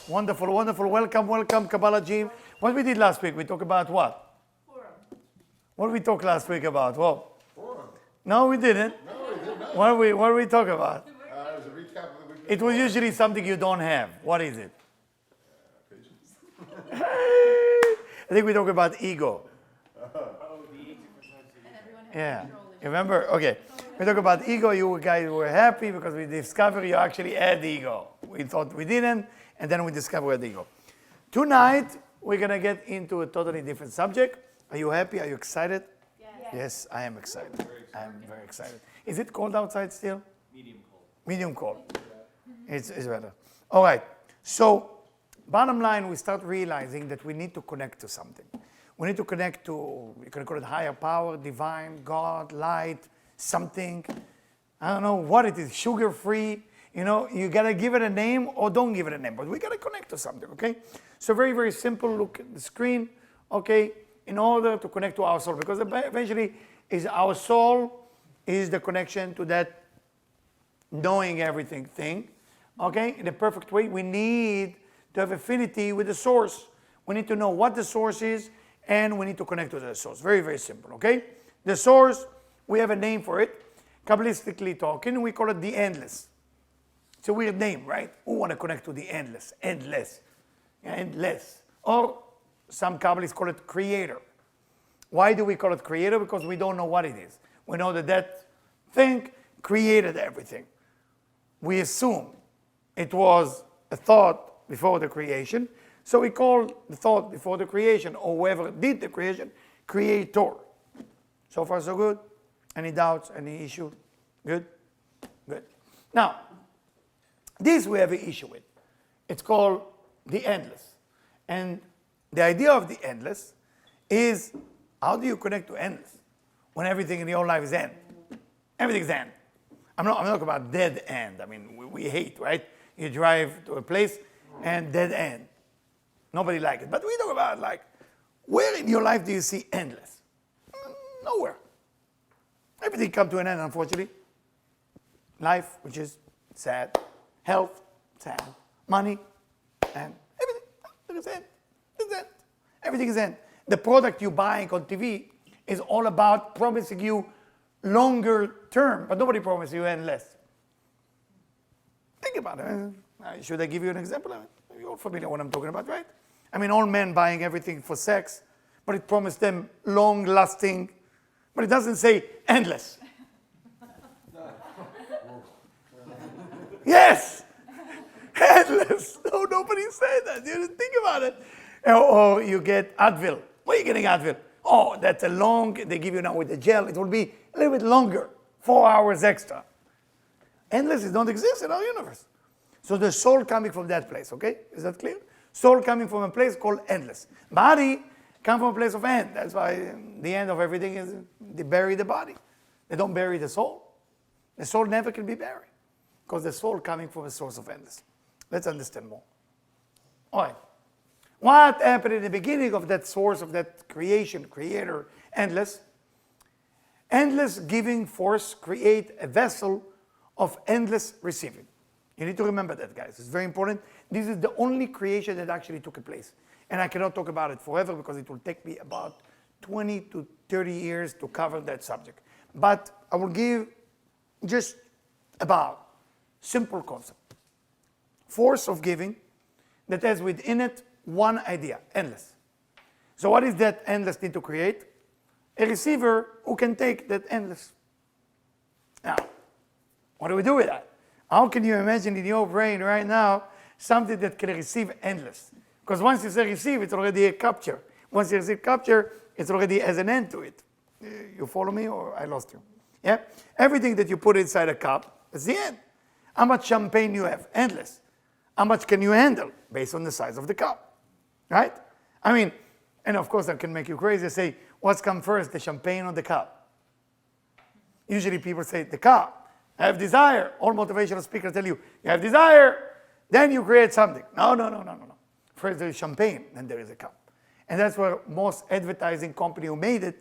Wonderful, wonderful. Welcome, Kabbalah Gym. What we did last week, we talked about what? Forum. What did we talk last week about? Well, Forum. No, we didn't. No, we did not. What did we talk about? It was a recap of the week. It was usually something you don't have. What is it? Patience. I think we talk about ego. Yeah. You remember? Okay. We talk about ego. You guys were happy because we discovered you actually had ego. We thought we didn't, and then we discovered the ego. Tonight, we're going to get into a totally different subject. Are you happy? Are you excited? Yes. Yes, I am excited. I am very excited. Is it cold outside still? Medium cold. Medium cold. It's better. All right. So, bottom line, we start realizing that we need to connect to something. We need to connect to, you can call it higher power, divine, God, light, something. I don't know what it is, sugar-free. You know, you got to give it a name or don't give it a name. But we got to connect to something, okay? So very, very simple. Look at the screen, okay? In order to connect to our soul. Because eventually, is our soul is the connection to that knowing everything thing, okay? In a perfect way, we need to have affinity with the source. We need to know what the source is, and we need to connect to the source. Very, very simple, okay? The source, we have a name for it. Kabbalistically talking, we call it the endless. It's a weird name, right? Who want to connect to the endless? Endless. Endless. Or some Kabbalists call it creator. Why do we call it creator? Because we don't know what it is. We know that that thing created everything. We assume it was a thought before the creation. So we call the thought before the creation, or whoever did the creation, creator. So far, so good? Any doubts, any issue? Good? Good. Now, this we have an issue with. It's called the endless. And the idea of the endless is, how do you connect to endless when everything in your life is end? Everything's end. I'm not talking about dead end. I mean, we hate, right? You drive to a place and dead end. Nobody likes it. But we talk about, like, where in your life do you see endless? Nowhere. Everything comes to an end, unfortunately. Life, which is sad. Health, sad. Money, and everything. There's end. There's end. Everything is end. The product you're buying on TV is all about promising you longer term, but nobody promises you endless. Think about it. Should I give you an example? You're familiar with what I'm talking about, right? I mean, all men buying everything for sex, but it promised them long-lasting, but it doesn't say endless. Yes! Endless! No, nobody said that. You didn't think about it. Or you get Advil. Where are you getting Advil? Oh, that's a long, they give you now with the gel. It will be a little bit longer, 4 hours extra. Endless, it don't exist in our universe. So the soul coming from that place, okay? Is that clear? Soul coming from a place called endless. Body comes from a place of end. That's why the end of everything is they bury the body. They don't bury the soul. The soul never can be buried because the soul coming from a source of endless. Let's understand more. All right. What happened in the beginning of that source of that creation, creator, endless? Endless giving force create a vessel of endless receiving. You need to remember that, guys. It's very important. This is the only creation that actually took place. And I cannot talk about it forever because it will take me about 20 to 30 years to cover that subject. But I will give just about simple concept. Force of giving that has within it one idea, endless. So what is that endless need to create? A receiver who can take that endless. Now, what do we do with that? How can you imagine in your brain right now something that can receive endless? Because once you say receive, it's already a capture. Once you receive capture, it's already has an end to it. You follow me or I lost you? Yeah? Everything that you put inside a cup, is the end. How much champagne you have? Endless. How much can you handle? Based on the size of the cup. Right? I mean, and of course that can make you crazy. Say, what's come first, the champagne or the cup? Usually people say the cup. I have desire. All motivational speakers tell you, you have desire, then you create something. No. First there is champagne, then there is a cup. And that's where most advertising company who made it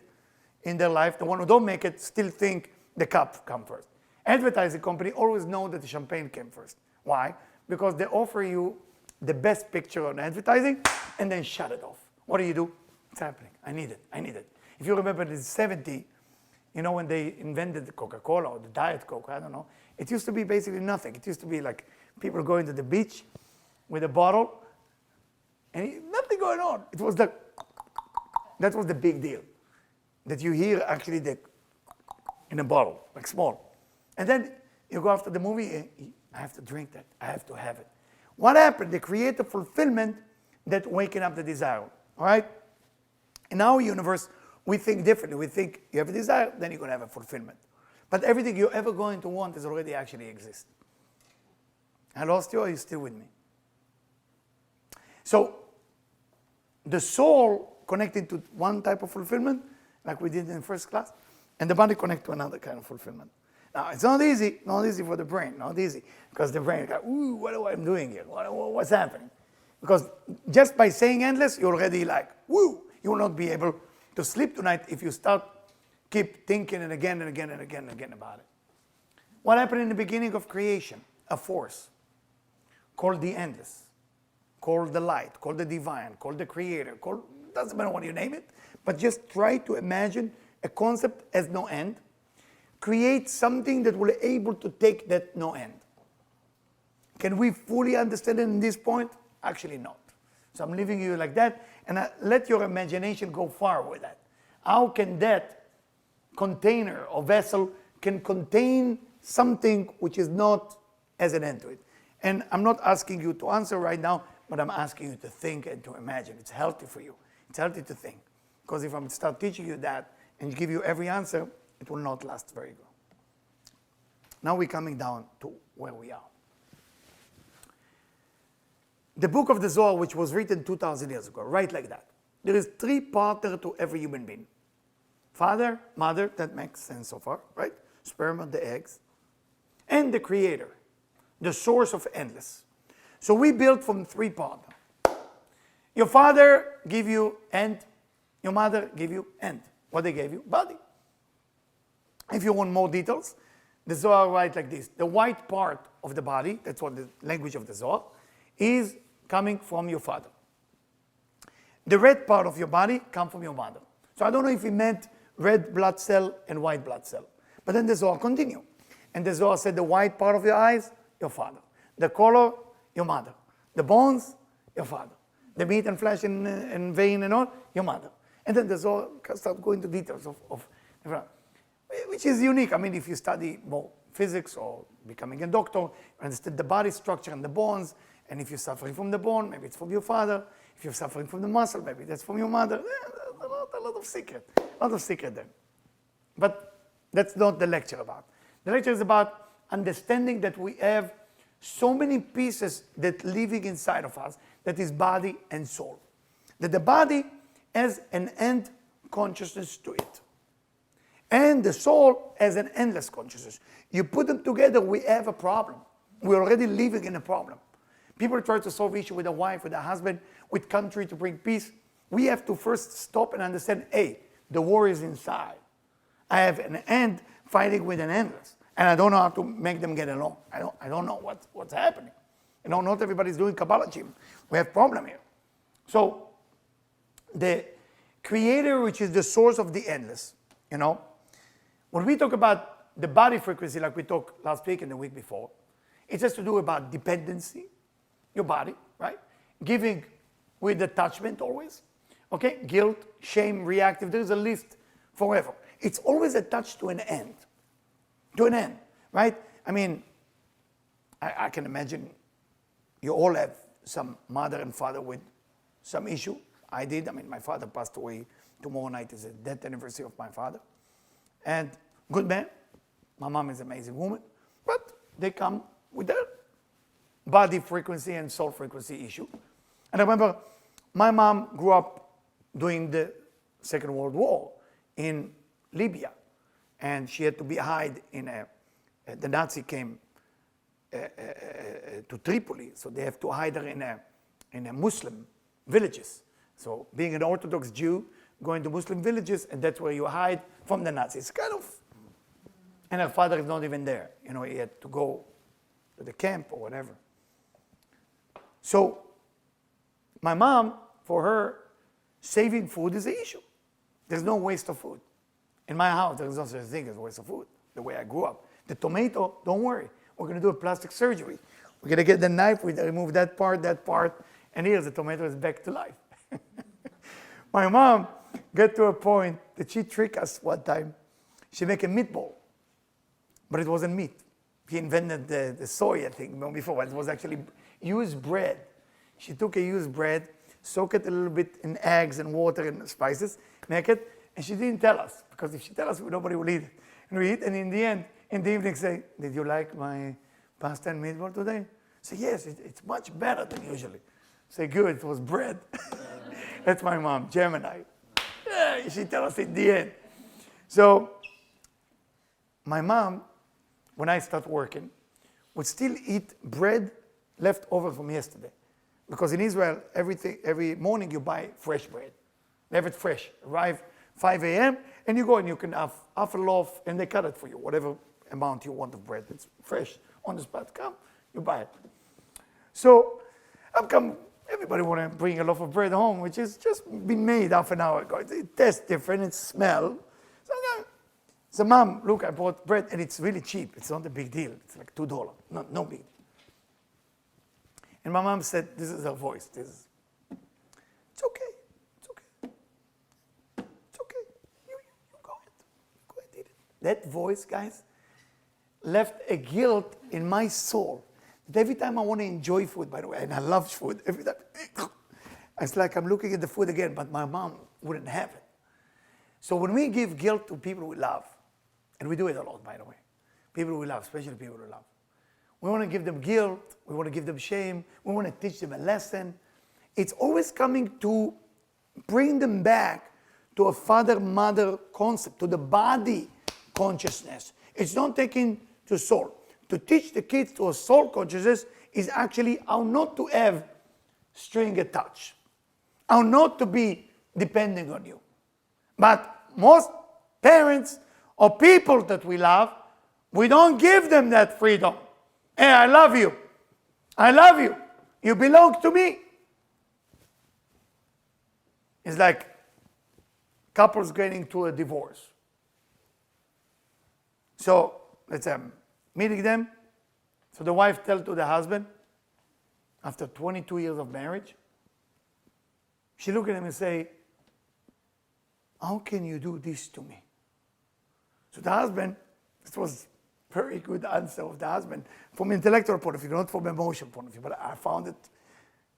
in their life, the one who don't make it, still think the cup come first. Advertising company always know that the champagne came first. Why? Because they offer you the best picture on advertising and then shut it off. What do? It's happening. I need it. If you remember in the 70s, when they invented the Coca-Cola or the Diet Coke, I don't know, it used to be basically nothing. It used to be like people going to the beach with a bottle and nothing going on. That was the big deal. That you hear actually in a bottle, like small. And then you go after the movie, I have to drink that. I have to have it. What happened? They create a fulfillment that waking up the desire. All right? In our universe, we think differently. We think you have a desire, then you're going to have a fulfillment. But everything you're ever going to want is already actually exist. I lost you, or are you still with me? So, the soul connecting to one type of fulfillment, like we did in first class, and the body connect to another kind of fulfillment. Now, it's not easy for the brain, not easy, because the brain goes, ooh, what am I doing here? What's happening? Because just by saying endless, you're already like, woo, you will not be able to sleep tonight if you keep thinking and again and again and again and again about it. What happened in the beginning of creation? A force called the endless, called the light, called the divine, called the creator, doesn't matter what you name it, but just try to imagine a concept as no end. Create something that will be able to take that no end. Can we fully understand it in this point? Actually not. So I'm leaving you like that, and let your imagination go far with that. How can that container or vessel can contain something which is not as an end to it? And I'm not asking you to answer right now, but I'm asking you to think and to imagine. It's healthy for you. It's healthy to think. Because if I start teaching you that and give you every answer, it will not last very good. Now we're coming down to where we are. The book of the Zohar, which was written 2,000 years ago, right like that. There is 3 partners to every human being. Father, mother, that makes sense so far, right? Sperm, the eggs. And the creator, the source of endless. So we built from 3 partners. Your father give you end, your mother give you end. What they gave you? Body. If you want more details, the Zohar writes like this. The white part of the body, that's what the language of the Zohar, is coming from your father. The red part of your body comes from your mother. So I don't know if he meant red blood cell and white blood cell. But then the Zohar continues. And the Zohar said the white part of your eyes, your father. The color, your mother. The bones, your father. The meat and flesh and vein and all, your mother. And then the Zohar starts going to details of which is unique. I mean, if you study more physics or becoming a doctor, you understand the body structure and the bones. And if you're suffering from the bone, maybe it's from your father. If you're suffering from the muscle, maybe that's from your mother. A lot of secret. A lot of secret there. But that's not the lecture about. The lecture is about understanding that we have so many pieces that living inside of us, that is body and soul. That the body has an end consciousness to it. And the soul has an endless consciousness. You put them together, we have a problem. We're already living in a problem. People try to solve issues with a wife, with a husband, with country to bring peace. We have to first stop and understand, hey, the war is inside. I have an end fighting with an endless. And I don't know how to make them get along. I don't know what's happening. Not everybody's doing Kabbalah gym. We have a problem here. So the creator, which is the source of the endless, when we talk about the body frequency, like we talked last week and the week before, it has to do about dependency, your body, right? Giving with attachment always, okay? Guilt, shame, reactive, there's a list forever. It's always attached to an end, right? I mean, I can imagine you all have some mother and father with some issue. I did. I mean, my father passed away. Tomorrow night is the death anniversary of my father. And good man. My mom is an amazing woman. But they come with their body frequency and soul frequency issue. And I remember my mom grew up during the Second World War in Libya. And she had to be hide in the Nazi came to Tripoli. So they have to hide her in a Muslim villages. So being an Orthodox Jew, going to Muslim villages, and that's where you hide from the Nazis. Kind of And her father is not even there. You know, he had to go to the camp or whatever. So my mom, for her, saving food is an issue. There's no waste of food. In my house, there's no such thing as waste of food, the way I grew up. The tomato, don't worry. We're going to do a plastic surgery. We're going to get the knife, we remove that part, and here's the tomato is back to life. My mom got to a point that she tricked us one time. She made a meatball, but it wasn't meat. He invented the soya thing before, but it was actually used bread. She took a used bread, soak it a little bit in eggs and water and spices, make it, and she didn't tell us, because if she tell us, nobody will eat it. And we eat, and in the end, in the evening, say, did you like my pasta and meatball today? Say, yes, it's much better than usually. Say, good, it was bread. That's my mom, Gemini. Yeah, she tell us in the end. So, my mom, when I start working, would still eat bread left over from yesterday. Because in Israel, every morning you buy fresh bread. They have it fresh. Arrive 5 a.m. and you go and you can have half a loaf and they cut it for you, whatever amount you want of bread. It's fresh on the spot. Come, you buy it. So I've come, everybody want to bring a loaf of bread home, which has just been made half an hour ago. It tastes different, it smells. So mom, look, I bought bread and it's really cheap. It's not a big deal. It's like $2. No big deal. And my mom said, this is her voice. It's okay. It's okay. It's okay. You go ahead. Go ahead, eat it. That voice, guys, left a guilt in my soul. That every time I want to enjoy food, by the way, and I love food, every time, it's like I'm looking at the food again, but my mom wouldn't have it. So when we give guilt to people we love, and we do it a lot, by the way, people we love, especially people we love, we want to give them guilt, we want to give them shame, we want to teach them a lesson. It's always coming to bring them back to a father-mother concept, to the body consciousness. It's not taking to soul. To teach the kids to a soul consciousness is actually how not to have string attached, how not to be depending on you. But most parents or people that we love, we don't give them that freedom. Hey, I love you. I love you. You belong to me. It's like couples getting to a divorce. So let's say I'm meeting them. So the wife tells to the husband, after 22 years of marriage, she look at him and say, how can you do this to me? So the husband, this was very good answer of the husband from intellectual point of view, not from emotional point of view, but I found it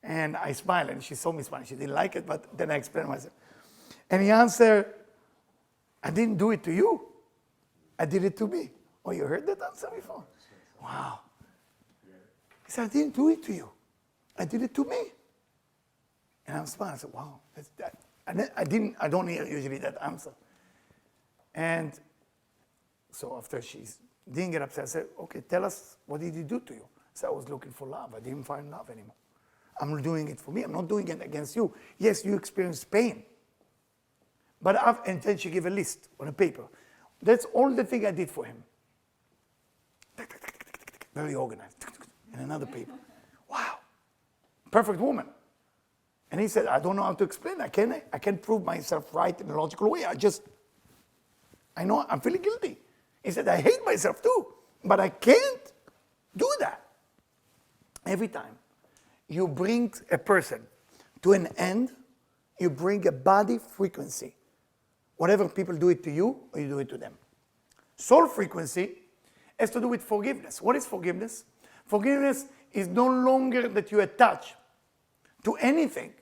and I smiled and she saw me smile. She didn't like it, but then I explained myself. And he answered, I didn't do it to you. I did it to me. Oh, you heard that answer before? Wow. He said, I didn't do it to you. I did it to me. And I'm smiling. I said, wow, that's that. I don't hear usually that answer. And so after she didn't get upset, I said, okay, tell us, what did he do to you? I said, I was looking for love. I didn't find love anymore. I'm doing it for me. I'm not doing it against you. Yes, you experienced pain. But and then she gave a list on a paper. That's all the thing I did for him. Very organized. And another paper. Wow. Perfect woman. And he said, I don't know how to explain. I can't prove myself right in a logical way. I know I'm feeling guilty. He said, I hate myself too, but I can't do that. Every time you bring a person to an end, you bring a body frequency. Whatever people do it to you, or you do it to them. Soul frequency has to do with forgiveness. What is forgiveness? Forgiveness is no longer that you attach to anything.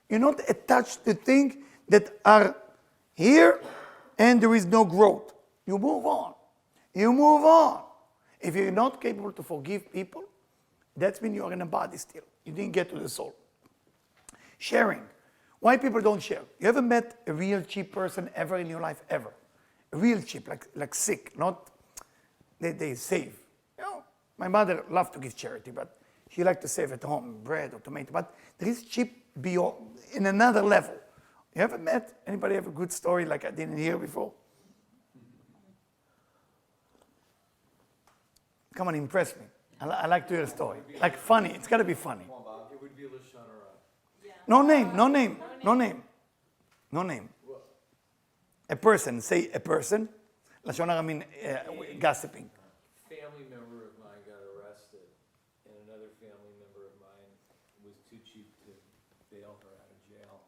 You're not attached to things that are here and there is no growth. You move on. You move on. If you're not capable to forgive people, that means you are in a body still. You didn't get to the soul. Sharing. Why people don't share? You ever met a real cheap person ever in your life? Ever? A real cheap, like sick, not they save. You know, my mother loved to give charity, but she liked to save at home, bread or tomato. But there is cheap beyond, in another level. You ever met, anybody have a good story like I didn't hear before? Come on, impress me. I like to hear a story. Like funny. It's got to be funny. Come on, Bob. It would be Lashon Hara. No name, no name, no name. No name. A person, say a person. Lashon Hara mean gossiping. Family member of mine got arrested, and another family member of mine was too cheap to bail her out of jail.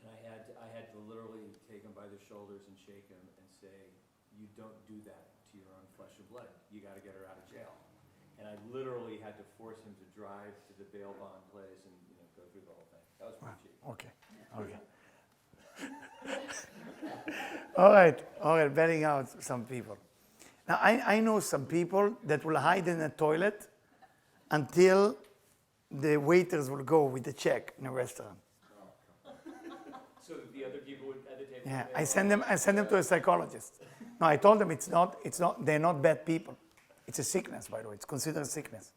And I had to literally take him by the shoulders and shake him and say, "You don't do that to your own flesh and blood. You got to get her out of jail." And I literally had to force him to drive to the bail bond place and go through the whole thing. That was pretty cheap. Okay. All right, betting out some people. Now, I know some people that will hide in a toilet until the waiters will go with the check in a restaurant. So the other people at the table. Yeah, I send them to a psychologist. No, I told them it's not, they're not bad people. It's a sickness, by the way. It's considered a sickness.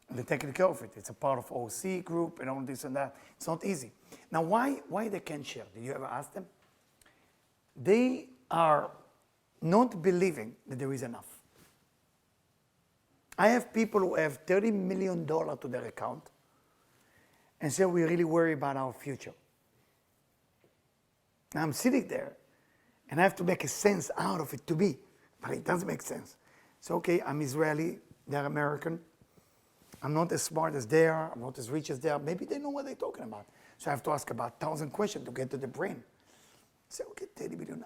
And they're taking care of it. It's a part of OC group and all this and that. It's not easy. Now, why they can't share? Did you ever ask them? They are not believing that there is enough. I have people who have $30 million to their account and say, we really worry about our future. Now I'm sitting there and I have to make a sense out of it to be, but it doesn't make sense. So, okay, I'm Israeli, they're American. I'm not as smart as they are, I'm not as rich as they are. Maybe they know what they're talking about. So I have to ask about 1,000 questions to get to the brain. I say, okay, 30 billion,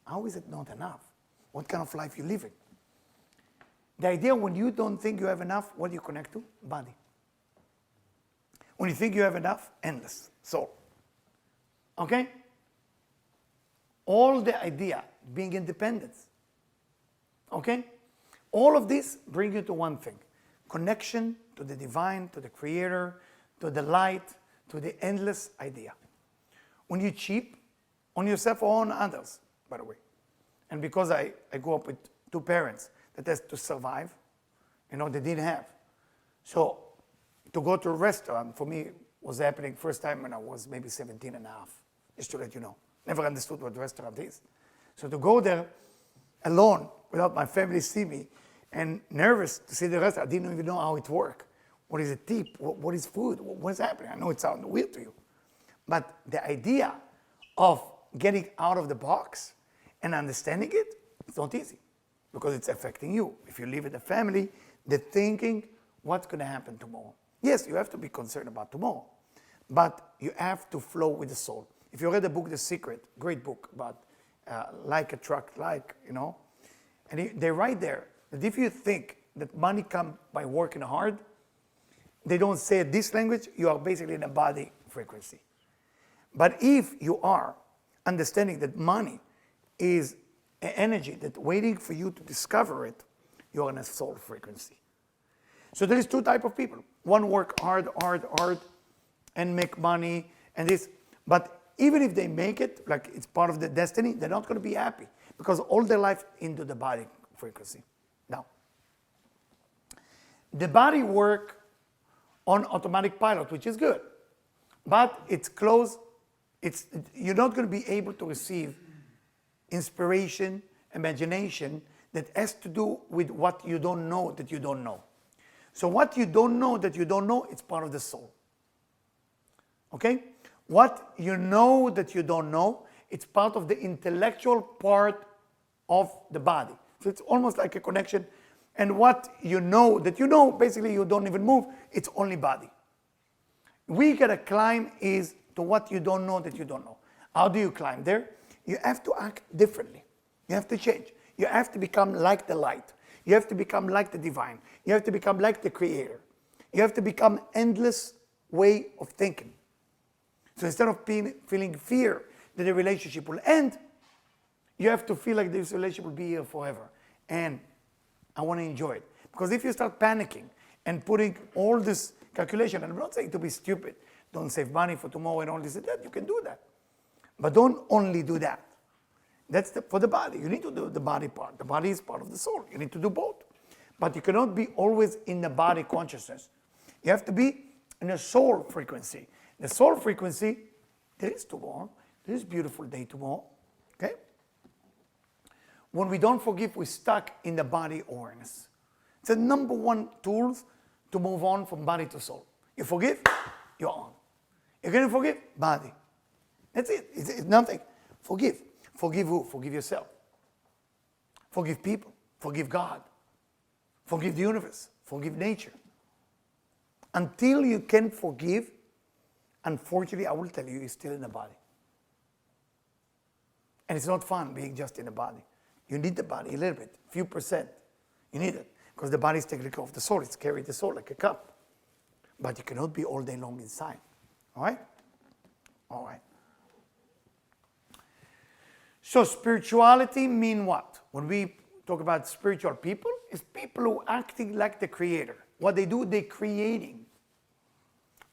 how is it not enough? What kind of life you living? The idea when you don't think you have enough, what do you connect to? Body. When you think you have enough, endless, soul. Okay? All the idea, being independent. Okay? All of this brings you to one thing. Connection to the divine, to the creator, to the light, to the endless idea. When you cheap on yourself or on others, by the way. And because I grew up with two parents that has to survive, they didn't have. So to go to a restaurant, for me, was happening first time when I was maybe 17 and a half, just to let you know. Never understood what restaurant is. So to go there alone, without my family see me, and nervous to see the restaurant, I didn't even know how it worked. What is a tip? What is food? What's happening? I know it sounds weird to you. But the idea of getting out of the box and understanding it, it's not easy because it's affecting you. If you live in a family, they're thinking, what's going to happen tomorrow? Yes, you have to be concerned about tomorrow, but you have to flow with the soul. If you read the book, The Secret, great book about like attract like, and they write there that if you think that money comes by working hard, they don't say this language, you are basically in a body frequency. But if you are understanding that money is an energy that's waiting for you to discover it, you are in a soul frequency. So there is two types of people. One work hard, and make money, and this. But even if they make it, like it's part of the destiny, they're not going to be happy because all their life into the body frequency. Now, the body work on automatic pilot, which is good, but it's closed. You're not going to be able to receive inspiration, imagination that has to do with what you don't know that you don't know. So what you don't know that you don't know, it's part of the soul. Okay? What you know that you don't know, it's part of the intellectual part of the body. So it's almost like a connection. And what you know that you know, basically you don't even move, it's only body. We gotta climb is to what you don't know that you don't know. How do you climb there? You have to act differently. You have to change. You have to become like the light. You have to become like the divine. You have to become like the creator. You have to become endless way of thinking. So instead of feeling fear that the relationship will end, you have to feel like this relationship will be here forever. And I want to enjoy it. Because if you start panicking and putting all this calculation, and I'm not saying to be stupid, don't save money for tomorrow and all this and that, you can do that. But don't only do that. That's for the body. You need to do the body part. The body is part of the soul. You need to do both. But you cannot be always in the body consciousness. You have to be in a soul frequency. The soul frequency, there is tomorrow. There is a beautiful day tomorrow. Okay? When we don't forgive, we're stuck in the body awareness. It's the number one tool to move on from body to soul. You forgive, you're on. You're going to forgive, body. That's it. It's nothing. Forgive. Forgive who? Forgive yourself. Forgive people. Forgive God. Forgive the universe. Forgive nature. Until you can forgive, unfortunately, I will tell you, you're still in the body. And it's not fun being just in the body. You need the body a little bit, few percent. You need it. Because the body is taking care of the soul. It's carrying the soul like a cup. But you cannot be all day long inside. All right? All right. So spirituality mean what? When we talk about spiritual people, it's people who are acting like the creator. What they do, they're creating.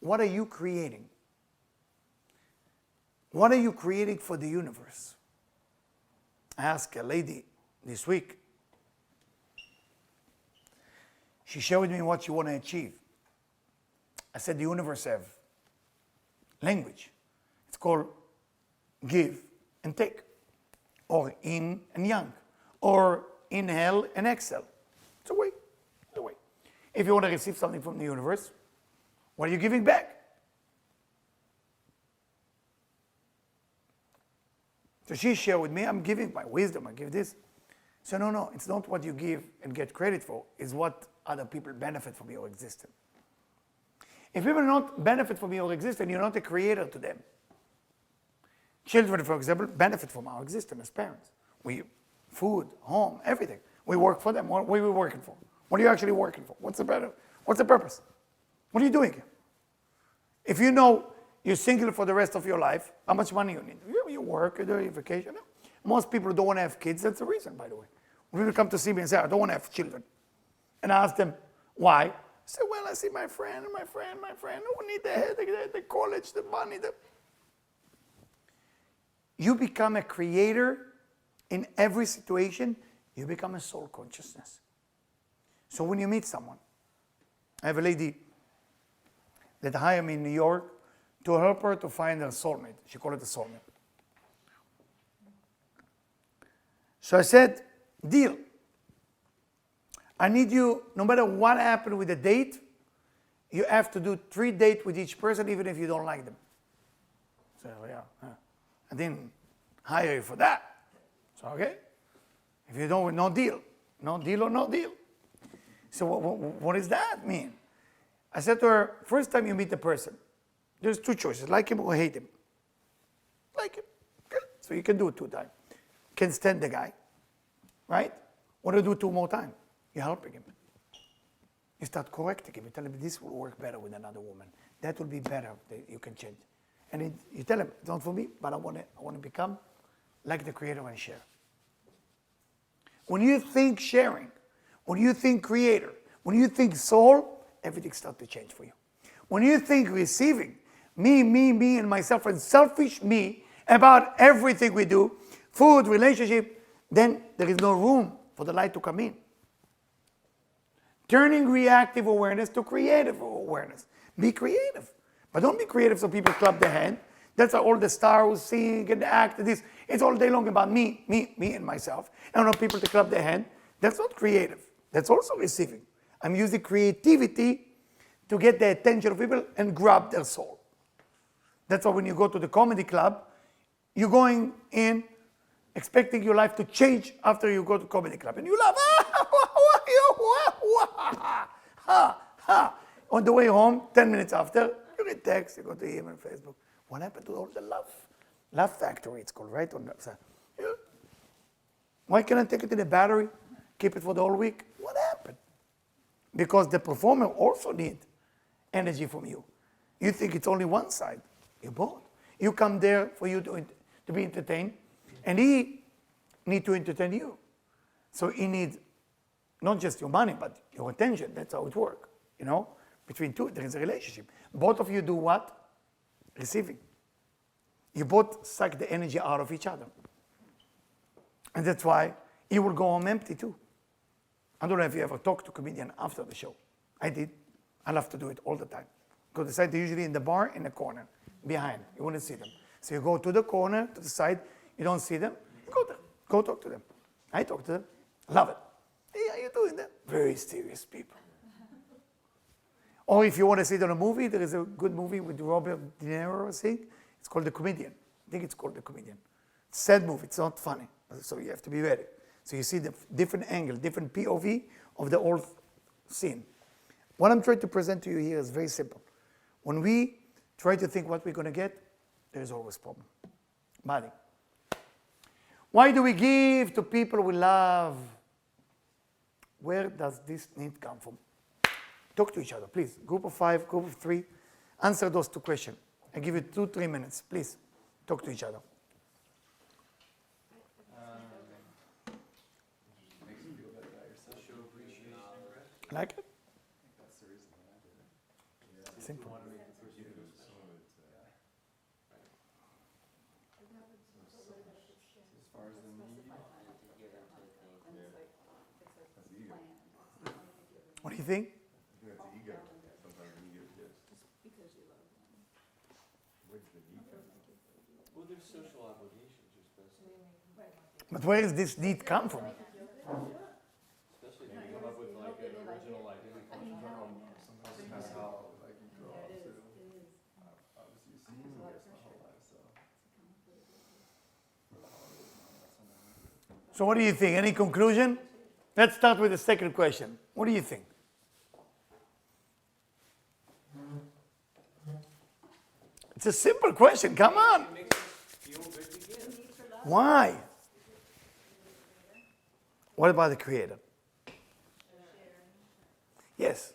What are you creating? What are you creating for the universe? I asked a lady this week. She shared with me what she want to achieve. I said the universe have language. It's called give and take, or yin and yang, or inhale and exhale. It's a way. It's a way. If you want to receive something from the universe, what are you giving back? So she shared with me, I'm giving my wisdom, I give this. So no, it's not what you give and get credit for, it's what other people benefit from your existence. If people not benefit from your existence, you're not a creator to them. Children, for example, benefit from our existence as parents. Food, home, everything. We work for them. What are we working for? What are you actually working for? What's the purpose? What are you doing? If you know you're single for the rest of your life, how much money you need? You work, you do your vacation. Most people don't want to have kids. That's the reason, by the way. When people come to see me and say, I don't want to have children. And I ask them, why? I say, well, I see my friend. Who need the college, the money. You become a creator in every situation. You become a soul consciousness. So when you meet someone, I have a lady that hired me in New York to help her to find her soulmate. She called it a soulmate. So I said, deal. I need you, no matter what happened with the date, you have to do 3 dates with each person, even if you don't like them. So yeah, I didn't hire you for that. So okay, if you don't, no deal. No deal or no deal. So what does that mean? I said to her, first time you meet the person, there's 2 choices, like him or hate him. Like him, good. So you can do it 2 times. Can stand the guy, right? What do you do 2 more times? You're helping him. You start correcting him. You tell him this will work better with another woman. That will be better. You can change. And you tell him, it's not for me, but I want to become like the creator and share. When you think sharing, when you think creator, when you think soul, everything starts to change for you. When you think receiving, me, and myself, and selfish me about everything we do, food, relationship, then there is no room for the light to come in. Turning reactive awareness to creative awareness. Be creative. But don't be creative so people clap their hand. That's how all the stars sing and act and this. It's all day long about me, and myself. I don't want people to clap their hand. That's not creative. That's also receiving. I'm using creativity to get the attention of people and grab their soul. That's why when you go to the comedy club, you're going in expecting your life to change after you go to comedy club. And you laugh. On the way home, 10 minutes after, you get text, you go to email, Facebook. What happened to all the love? Love factory, it's called, right? Why can't I take it in a battery, keep it for the whole week? What happened? Because the performer also needs energy from you. You think it's only one side. You both. You come there for you to be entertained, and he needs to entertain you. So he needs not just your money, but your attention. That's how it works. Between two, there is a relationship. Both of you do what? Receiving. You both suck the energy out of each other. And that's why you will go home empty too. I don't know if you ever talked to a comedian after the show. I did. I love to do it all the time. Go to the side, they're usually in the bar, in the corner, behind. You want to see them. So you go to the corner, to the side, you don't see them, go there. Go talk to them. I talk to them. Love it. Hey, how you doing there? Very very serious people. Or if you want to see it on a movie, there is a good movie with Robert De Niro, I think. It's called The Comedian. I think it's called The Comedian. It's a sad movie. It's not funny. So you have to be ready. So you see the different angle, different POV of the whole scene. What I'm trying to present to you here is very simple. When we try to think what we're going to get, there is always a problem. Money. Why do we give to people we love? Where does this need come from? Talk to each other, please. Group of 5, group of 3. Answer those 2 questions. I give you 2-3 minutes. Please, talk to each other. Like it? Simple. What do you think? Well, there's social obligations you're supposed to. But where does this need come from? Especially if you come up with like an original idea. That's how like you grow up too. Obviously you see my whole life, so for the holidays, So what do you think? Any conclusion? Let's start with the second question. What do you think? It's a simple question. Come on. It makes us feel good to give. Why? What about the Creator? Yes.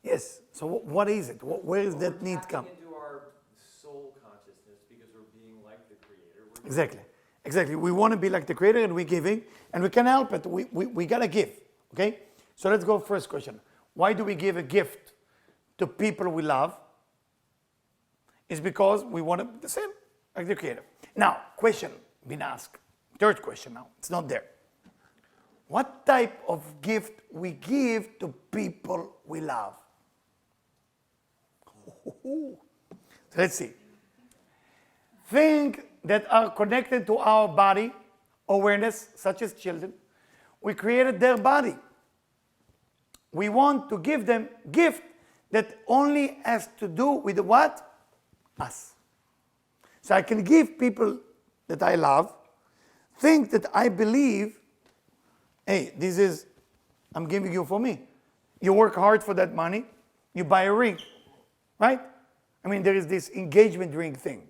Yes. So what is it? Where does that need come? We're tapping into our soul consciousness because we're being like the Creator. Exactly. Exactly. We want to be like the Creator and we're giving, and we can help it. We got to give. Okay? So let's go first question. Why do we give a gift to people we love? It's because we want to be the same like the Creator. Now, question been asked. Third question now. It's not there. What type of gift we give to people we love? So let's see. Things that are connected to our body, awareness, such as children. We created their body. We want to give them gift that only has to do with what? Us. So I can give people that I love things that I believe, hey, this is, I'm giving you for me. You work hard for that money, you buy a ring, right? I mean, there is this engagement ring thing,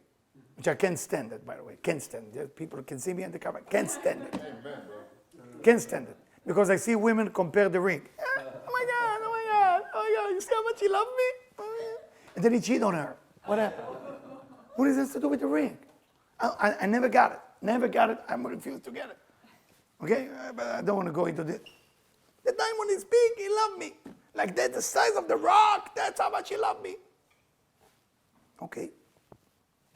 which I can't stand it, by the way. Can't stand it. People can see me on the camera. Can't stand it. Can't stand it. Because I see women compare the ring. Oh my God, oh my God, oh my God, you see how much he loved me? Oh, yeah. And then he cheated on her. What happened? What does this to do with the ring? I never got it. Never got it. I'm refused to get it. Okay? But I don't want to go into this. The diamond is big. He loved me. Like that, the size of the rock. That's how much he loved me. Okay.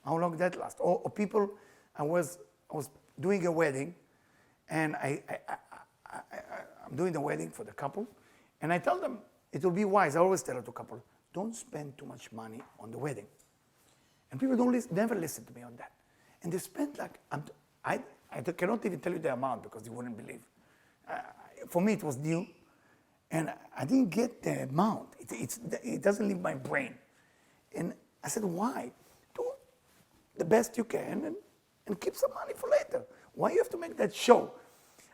How long did that last? Or people, I was doing a wedding, and I'm doing the wedding for the couple, and I tell them, it will be wise. I always tell it to couple, don't spend too much money on the wedding. And people never listen to me on that. And they spend like, I cannot even tell you the amount because you wouldn't believe. For me, it was new, and I didn't get the amount. It doesn't leave my brain. And I said, why? Do the best you can and keep some money for later. Why you have to make that show?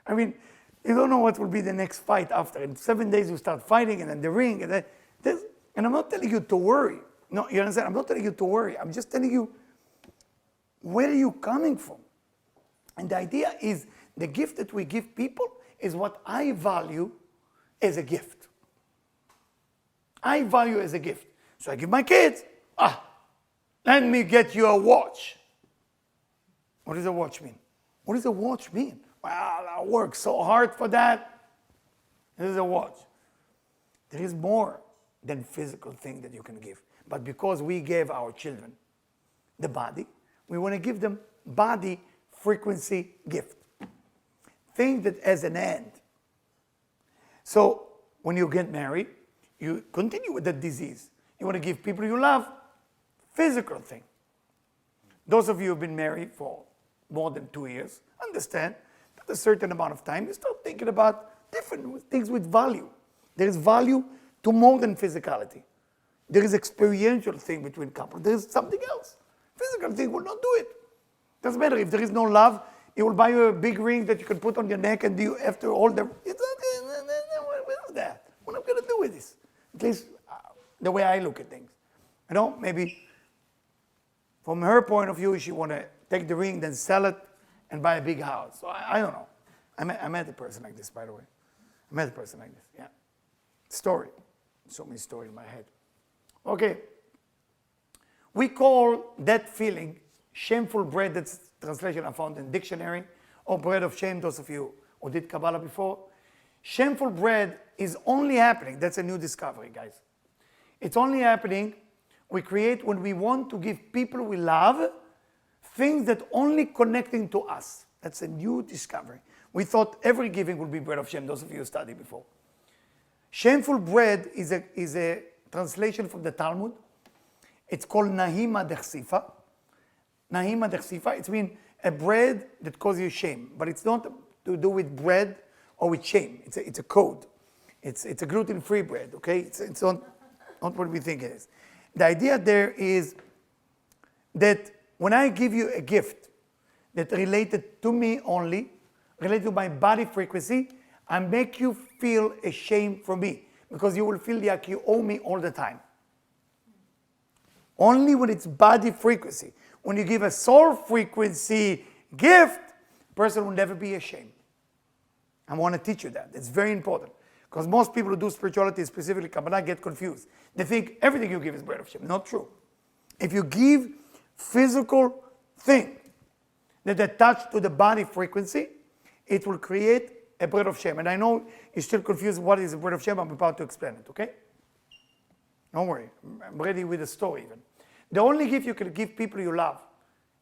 I mean, you don't know what will be the next fight after. In 7 days, you start fighting, and then the ring, and then this. And I'm not telling you to worry. No, you understand? I'm not telling you to worry. I'm just telling you, where are you coming from? And the idea is the gift that we give people is what I value as a gift. I value as a gift. So I give my kids, let me get you a watch. What does a watch mean? What does a watch mean? Well, I work so hard for that. This is a watch. There is more than physical thing that you can give. But because we gave our children the body, we want to give them body frequency gift. Thing that has an end. So when you get married, you continue with that disease. You want to give people you love physical thing. Those of you who have been married for more than 2 years understand that a certain amount of time you start thinking about different things with value. There is value to more than physicality. There is experiential thing between couples. There is something else. Physical thing will not do it. Doesn't matter. If there is no love, it will buy you a big ring that you can put on your neck and do after all the... It's what is that? What am I going to do with this? At least the way I look at things. You know, maybe from her point of view, she want to take the ring, then sell it, and buy a big house. So I don't know. I met a person like this, by the way. I met a person like this, yeah. Story. So many stories in my head. Okay. We call that feeling shameful bread. That's translation I found in dictionary, or bread of shame, those of you who did Kabbalah before. Shameful bread is only happening, that's a new discovery, guys. It's only happening, we create when we want to give people we love things that only connecting to us. That's a new discovery. We thought every giving would be bread of shame, those of you who studied before. Shameful bread is a translation from the Talmud. It's called Nahima Dechsifa. Nahima Dechsifa, it means a bread that causes you shame, but it's not to do with bread or with shame. It's a code. It's a gluten-free bread, okay? It's not what we think it is. The idea there is that when I give you a gift that related to me only, related to my body frequency, I make you feel ashamed for me because you will feel like you owe me all the time. Only when it's body frequency. When you give a soul frequency gift, the person will never be ashamed. I want to teach you that. It's very important. Because most people who do spirituality, specifically Kabbalah, get confused. They think everything you give is bread of shame. Not true. If you give physical thing that attach to the body frequency, it will create a bread of shame. And I know you're still confused what is a bread of shame. I'm about to explain it, okay? Don't worry. I'm ready with a story even. The only gift you can give people you love,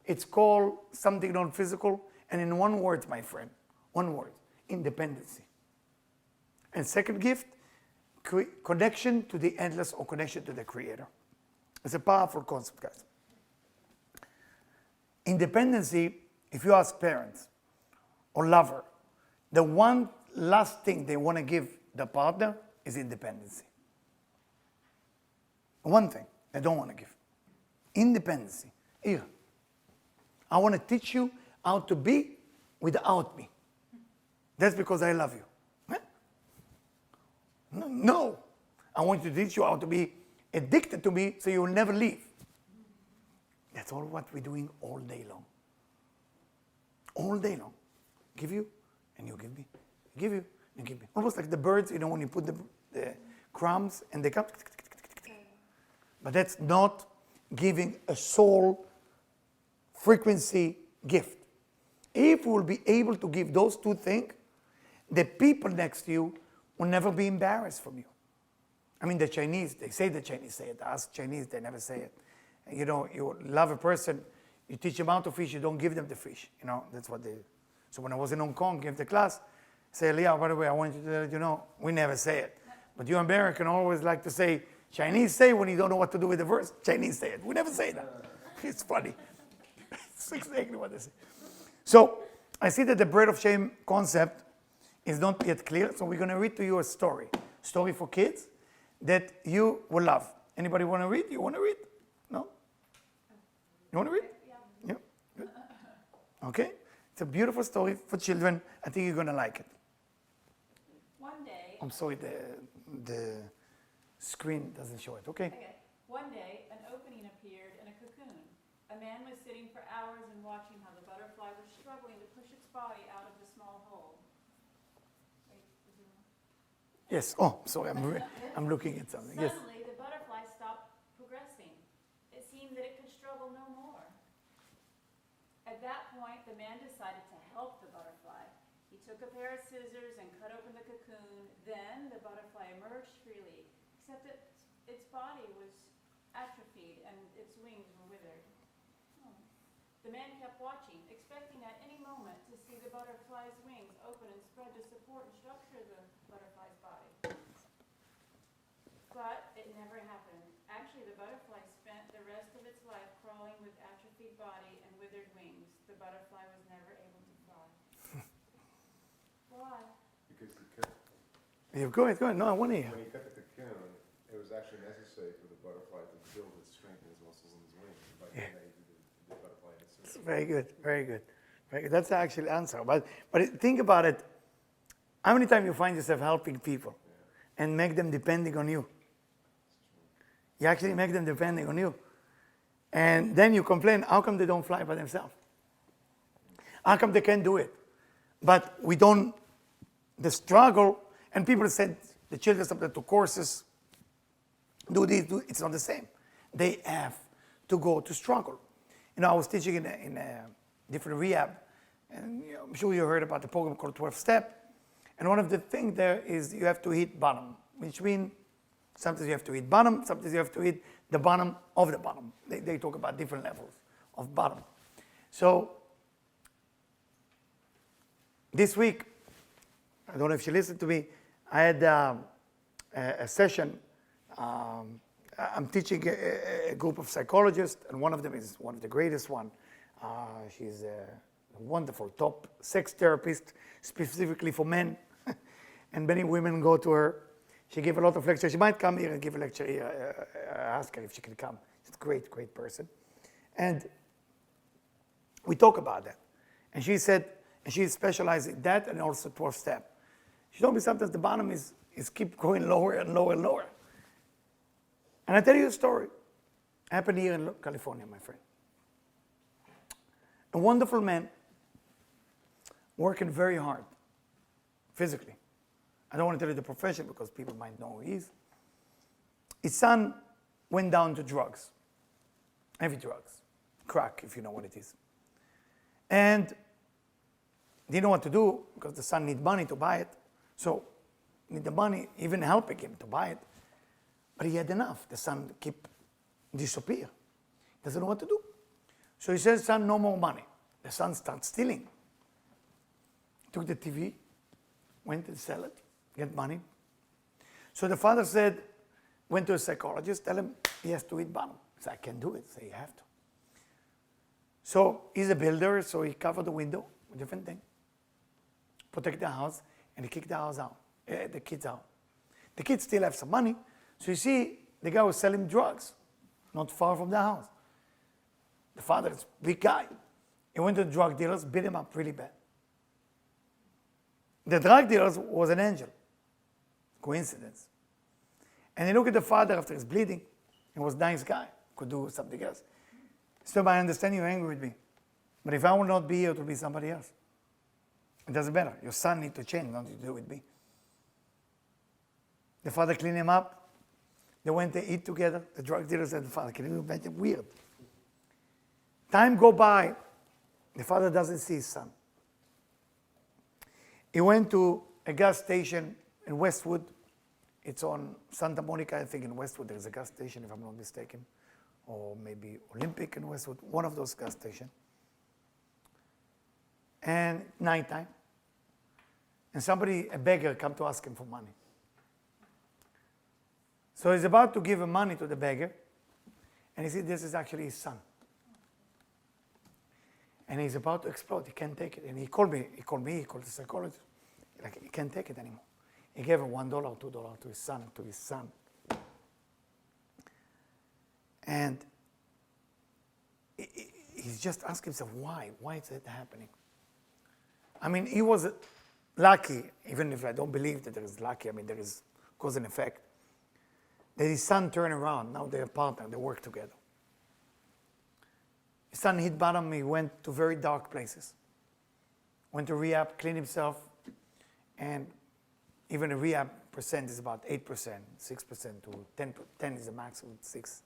it's called something non-physical, and in one word, my friend, one word, independency. And second gift, connection to the endless or connection to the Creator. It's a powerful concept, guys. Independency, if you ask parents or lover, the one last thing they want to give the partner is independency. One thing they don't want to give. Independency. Here. I want to teach you how to be without me. That's because I love you. Huh? No. I want to teach you how to be addicted to me so you will never leave. That's all what we're doing all day long. All day long. Give you, and you give me. Give you, and give me. Almost like the birds, you know, when you put the crumbs and they come. But that's not giving a soul frequency gift. If we will be able to give those two things, the people next to you will never be embarrassed from you. I mean, the Chinese, they say the Chinese say it. Ask Chinese, they never say it. You know, you love a person, you teach them how to fish, you don't give them the fish. You know, that's what they do. So when I was in Hong Kong, gave the class, say, Eliyahu, by the way, I want you to let you know, we never say it. But you American always like to say, Chinese say when you don't know what to do with the verse, Chinese say it. We never say that. It's funny. It's exactly what they say. So I see that the bread of shame concept is not yet clear, so we're going to read to you a story. Story for kids that you will love. Anybody want to read? You want to read? No? You want to read? Yeah. Good. Okay. It's a beautiful story for children. I think you're going to like it. One day... I'm sorry, the screen doesn't show it. Okay. Okay. One day, an opening appeared in a cocoon. A man was sitting for hours and watching how the butterfly was struggling to push its body out of the small hole. Wait, is it on? Yes. Oh, sorry. I'm looking at something. Yes. Suddenly, the butterfly stopped progressing. It seemed that it could struggle no more. At that point, the man decided to help the butterfly. He took a pair of scissors and cut open the cocoon. Then the butterfly emerged freely, except that its body was atrophied and its wings were withered. The man kept watching, expecting at any moment to see the butterfly's wings open and spread to support and structure the butterfly's body. But it never happened. Actually, the butterfly spent the rest of its life crawling with atrophied body and withered wings. The butterfly was never able to fly. Why? Because he kept Yeah, go ahead. No, I want to hear. When he cut the cocoon, it was actually necessary for the butterfly to build its strength in his muscles and his wings. By doing that, he did the butterfly in its suit. Very good, very good. Very good. That's the actual answer. But think about it. How many times you find yourself helping people and make them depending on you? You actually make them depending on you. And then you complain, how come they don't fly by themselves? How come they can't do it? But we don't, the struggle, and people said the children subject to courses, do this, it's not the same. They have to go to struggle. You know, I was teaching in a different rehab, and I'm sure you heard about the program called 12 Step. And one of the things there is you have to hit bottom, which means sometimes you have to hit bottom, sometimes you have to hit the bottom of the bottom. They talk about different levels of bottom. So this week, I don't know if you listened to me, I had a session. I'm teaching a group of psychologists, and one of them is one of the greatest one. She's a wonderful top sex therapist, specifically for men. And many women go to her. She gave a lot of lectures. She might come here and give a lecture here. Ask her if she can come. She's a great, great person. And we talk about that. And she said, and she specializes in that and also 12 step. She told me sometimes the bottom is keep going lower and lower and lower. And I tell you a story. Happened here in California, my friend. A wonderful man working very hard, physically. I don't want to tell you the profession because people might know who he is. His son went down to drugs, heavy drugs, crack, if you know what it is. And didn't know what to do because the son needs money to buy it. So need the money, even helping him to buy it. But he had enough. The son keep disappear. Doesn't know what to do. So he says, son, no more money. The son starts stealing. Took the TV, went and sell it, get money. So the father said, went to a psychologist, tell him he has to eat bottom. He said, I can't do it. Say, you have to. So he's a builder, so he covered the window with different thing, protect the house, and he kicked the house out, the kids out. The kids still have some money. So you see, the guy was selling drugs, not far from the house. The father is a big guy. He went to the drug dealers, beat him up really bad. The drug dealers was an angel. Coincidence. And he looked at the father after his bleeding. He was a nice guy, could do something else. So I understand you're angry with me. But if I will not be here, it will be somebody else. It doesn't matter. Your son needs to change, nothing to do with me. The father cleaned him up. They went to eat together. The drug dealer said, the father, can you imagine? Weird. Time go by. The father doesn't see his son. He went to a gas station in Westwood. It's on Santa Monica, I think in Westwood there's a gas station, if I'm not mistaken. Or maybe Olympic in Westwood, one of those gas stations. And nighttime. And somebody, a beggar, come to ask him for money. So he's about to give him money to the beggar. And he said, this is actually his son. And he's about to explode. He can't take it. And he called the psychologist. Like, he can't take it anymore. He gave him $1, $2 to his son. And he's just asking himself, why? Why is that happening? I mean, he was lucky, even if I don't believe that there is lucky, I mean, there is cause and effect, that his son turned around. Now they're a partner, they work together. His son hit bottom, he went to very dark places. Went to rehab, cleaned himself, and even the rehab percent is about 8%, 6% to 10 is the maximum, 6.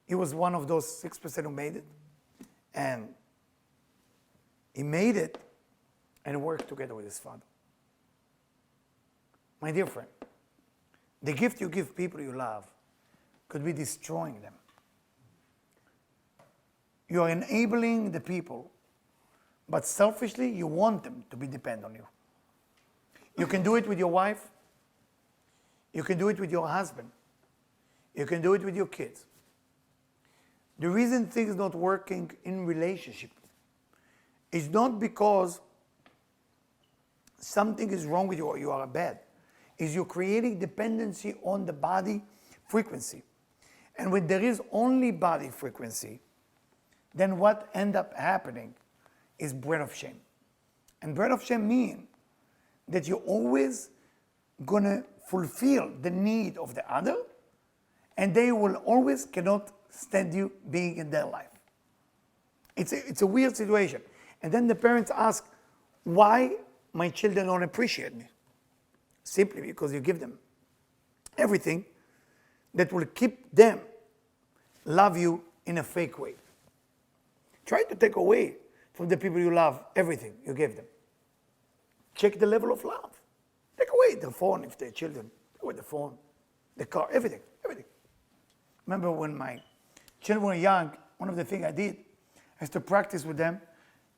He was one of those 6% who made it. And he made it and worked together with his father. My dear friend, the gift you give people you love could be destroying them. You are enabling the people, but selfishly you want them to be dependent on you. You can do it with your wife. You can do it with your husband. You can do it with your kids. The reason things are not working in relationship is not because something is wrong with you or you are bad. is you're creating dependency on the body frequency. And when there is only body frequency, then what end up happening is breath of shame. And breath of shame means that you're always gonna fulfill the need of the other, and they will always cannot stand you being in their life. It's a weird situation. And then the parents ask, why my children don't appreciate me? Simply because you give them everything that will keep them love you in a fake way. Try to take away from the people you love everything you give them. Check the level of love. Take away the phone if they're children. Take away the phone, the car, everything. Remember when my children were young, one of the things I did is to practice with them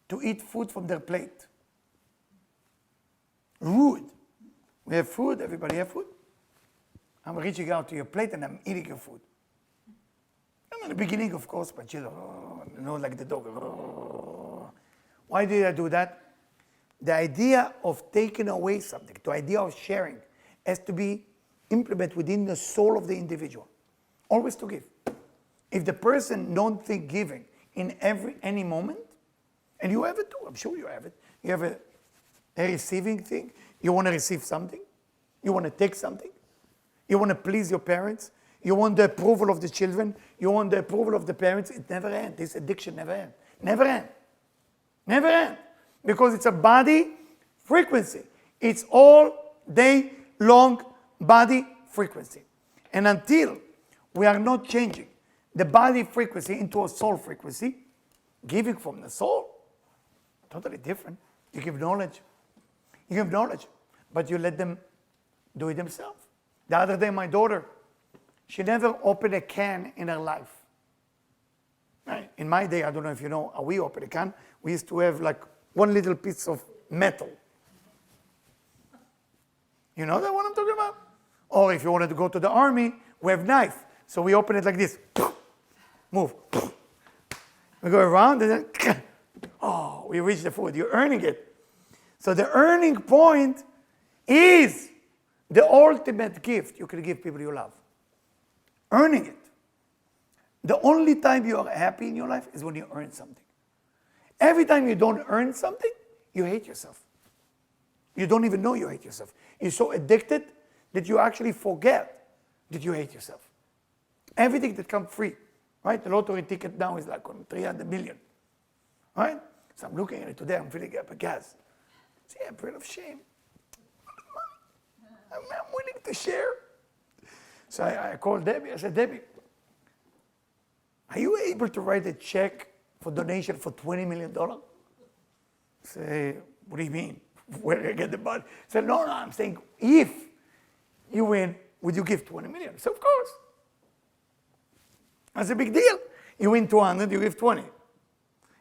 to eat food from their plate. Rude. We have food, everybody have food. I'm reaching out to your plate and I'm eating your food. And in the beginning, of course, my children, like the dog. Why did I do that? The idea of taking away something, the idea of sharing, has to be implemented within the soul of the individual. Always to give. If the person don't think giving in any moment, and you have it too, I'm sure you have it. You have a receiving thing. You want to receive something. You want to take something. You want to please your parents. You want the approval of the children. You want the approval of the parents. It never ends. This addiction never ends. Never ends. Never ends. Because it's a body frequency. It's all day long body frequency. And until we are not changing the body frequency into a soul frequency, giving from the soul, totally different. You give knowledge. You give knowledge, but you let them do it themselves. The other day, my daughter, she never opened a can in her life. Right? In my day, I don't know if you know how we open a can. We used to have like one little piece of metal. You know that what I'm talking about? Or if you wanted to go to the army, we have knife. So we open it like this. Move. We go around and then, oh, we reach the food. You're earning it. So the earning point is the ultimate gift you can give people you love. Earning it. The only time you are happy in your life is when you earn something. Every time you don't earn something, you hate yourself. You don't even know you hate yourself. You're so addicted that you actually forget that you hate yourself. Everything that comes free, right? The lottery ticket now is like on 300 million, right? So I'm looking at it today, I'm filling up a gas. See, I'm afraid of shame. I'm willing to share. So I called Debbie. I said, Debbie, are you able to write a check for donation for $20 million? I say, what do you mean? Where do I get the money? I said, no, I'm saying if you win, would you give 20 million? I said, of course. That's a big deal. You win 200, you give 20.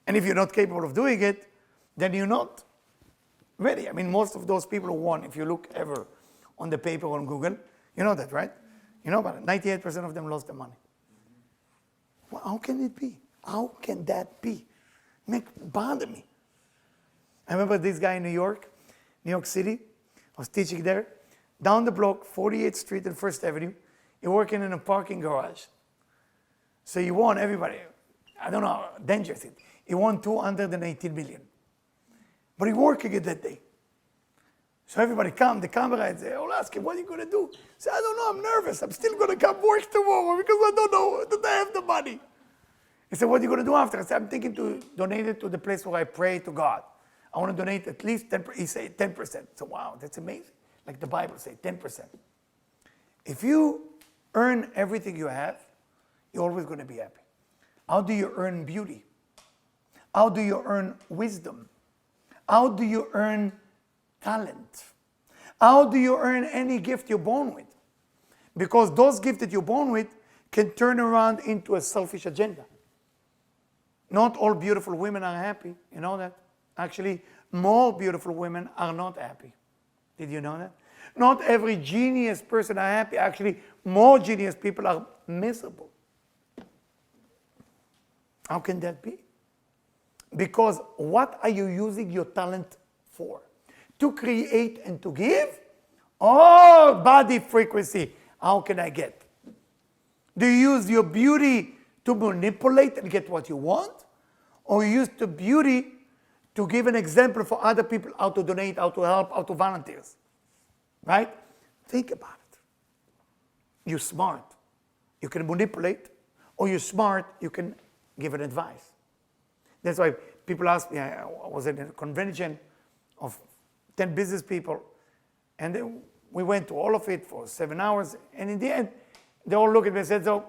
And if you're not capable of doing it, then you're not ready. I mean, most of those people who won, if you look ever on the paper on Google, you know that, right? You know about it. 98% of them lost their money. Well, how can it be? How can that be? Bother me. I remember this guy in New York City. I was teaching there. Down the block, 48th Street and 1st Avenue, you're working in a parking garage. So you won everybody. I don't know, dangerous. He won 218 million. But he working it that day. So everybody come, the camera, and say, I'll ask him, what are you going to do? He said, I don't know, I'm nervous. I'm still going to come work tomorrow because I don't know that I have the money. He said, what are you going to do after? I said, I'm thinking to donate it to the place where I pray to God. I want to donate at least 10%. He said 10%. So wow, that's amazing. Like the Bible says, 10%. If you earn everything you have, you're always going to be happy. How do you earn beauty? How do you earn wisdom? How do you earn talent? How do you earn any gift you're born with? Because those gifts that you're born with can turn around into a selfish agenda. Not all beautiful women are happy. You know that? Actually, more beautiful women are not happy. Did you know that? Not every genius person are happy. Actually, more genius people are miserable. How can that be? Because what are you using your talent for? To create and to give, Oh, body frequency. How can I get? Do you use your beauty to manipulate and get what you want? Or you use the beauty to give an example for other people how to donate, how to help, how to volunteer? Right? Think about it. You're smart. You can manipulate, or you're smart, you can give an advice. That's why people ask me, I was at a convention of 10 business people, and then we went to all of it for 7 hours, and in the end, they all looked at me and said, so,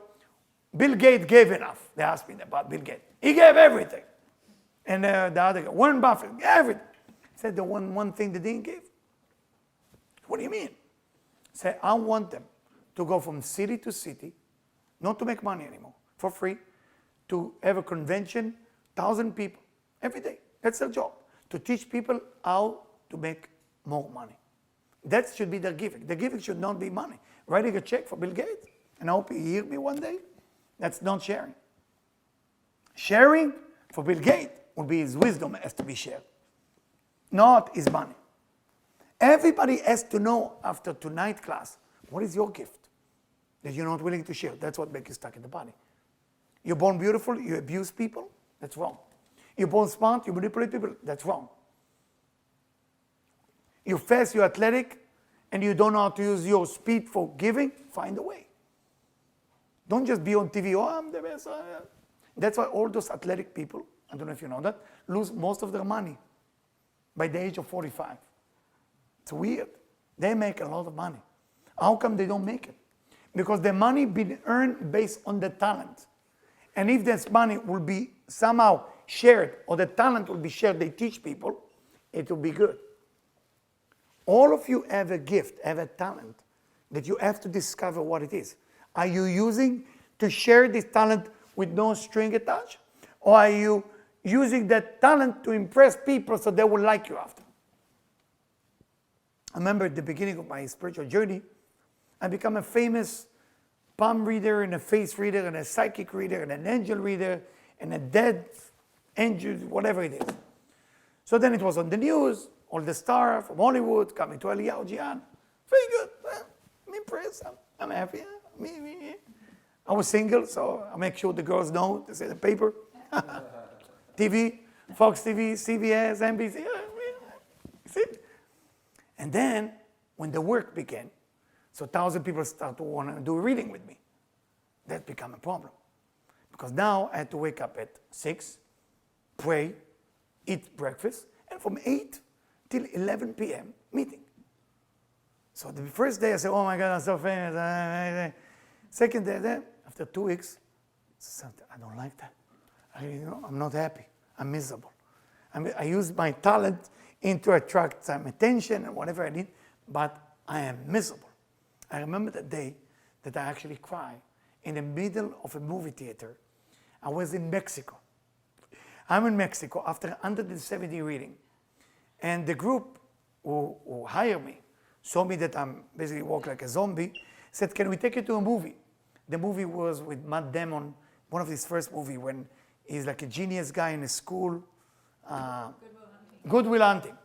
Bill Gates gave enough. They asked me about Bill Gates. He gave everything. And the other guy, Warren Buffett, everything. I said, the one thing they didn't give? What do you mean? I said, I want them to go from city to city, not to make money anymore, for free, to have a convention, 1,000 people, every day. That's their job, to teach people how to make more money. That should be their giving. The giving should not be money. Writing a check for Bill Gates, and I hope he hears me one day, that's not sharing. Sharing for Bill Gates would be his wisdom has to be shared, not his money. Everybody has to know after tonight's class, what is your gift that you're not willing to share? That's what makes you stuck in the body. You're born beautiful, you abuse people, that's wrong. You're born smart, you manipulate people, that's wrong. You're fast, you're athletic, and you don't know how to use your speed for giving, find a way. Don't just be on TV, oh, I'm the best. That's why all those athletic people, I don't know if you know that, lose most of their money by the age of 45. It's weird. They make a lot of money. How come they don't make it? Because the money been earned based on the talent. And if this money will be somehow shared, or the talent will be shared, they teach people, it will be good. All of you have a gift, have a talent that you have to discover what it is. Are you using to share this talent with no string attached? Or are you using that talent to impress people so they will like you after? I remember at the beginning of my spiritual journey, I became a famous palm reader and a face reader and a psychic reader and an angel reader and a dead angel, whatever it is. So then it was on the news, all the stars from Hollywood coming to Eliyahu Jian. Very good. Well, I'm impressed. I'm happy. Me. I was single, so I make sure the girls know. They say the paper, TV, Fox TV, CBS, NBC. See? And then when the work began, so 1,000 people start to want to do a reading with me. That became a problem. Because now I had to wake up at 6, pray, eat breakfast, and from 8 till 11 p.m. meeting. So the first day I said, oh my God, I'm so famous. Second day, then after 2 weeks, I don't like that. I'm not happy. I'm miserable. I use my talent to attract some attention and whatever I need, but I am miserable. I remember the day that I actually cried in the middle of a movie theater. I was in Mexico. I'm in Mexico after 170 reading. And the group who hired me saw me that I'm basically walk like a zombie, said, can we take you to a movie? The movie was with Matt Damon, one of his first movies when he's like a genius guy in a school. Good Will Hunting.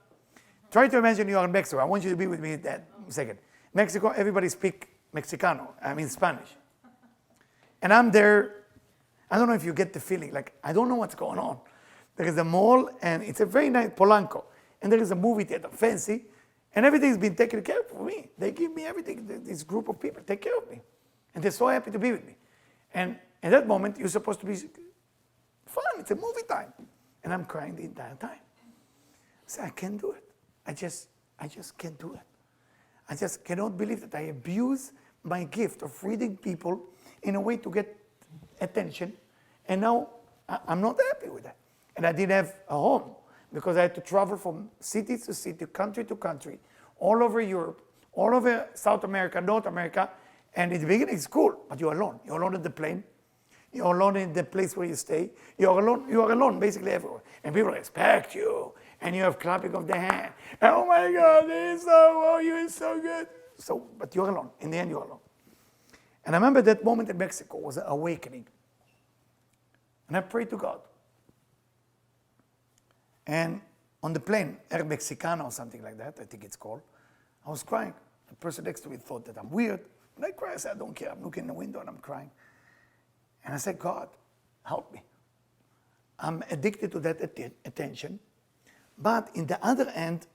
Try to imagine you are in Mexico. I want you to be with me that second. Mexico, everybody speak Mexicano, Spanish. And I'm there, I don't know if you get the feeling, like I don't know what's going on. There is a mall and it's a very nice Polanco. And there is a movie theater, fancy, and everything's been taken care of for me. They give me everything. This group of people take care of me. And they're so happy to be with me. And at that moment, you're supposed to be fun. It's a movie time. And I'm crying the entire time. I say, I can't do it. I just can't do it. I just cannot believe that I abuse my gift of reading people in a way to get attention. And now I'm not happy with that. And I didn't have a home because I had to travel from city to city, country to country, all over Europe, all over South America, North America. And in the beginning, it's cool, but you're alone. You're alone at the plane. You're alone in the place where you stay. You are alone basically everywhere. And people respect you. And you have clapping of the hand. Oh my God, you're so good. So, but you're alone. In the end, you're alone. And I remember that moment in Mexico was an awakening. And I prayed to God. And on the plane, Air Mexicana or something like that, I think it's called, I was crying. The person next to me thought that I'm weird. When I cry, I said, I don't care. I'm looking in the window and I'm crying. And I said, God, help me. I'm addicted to that attention. But in the other end,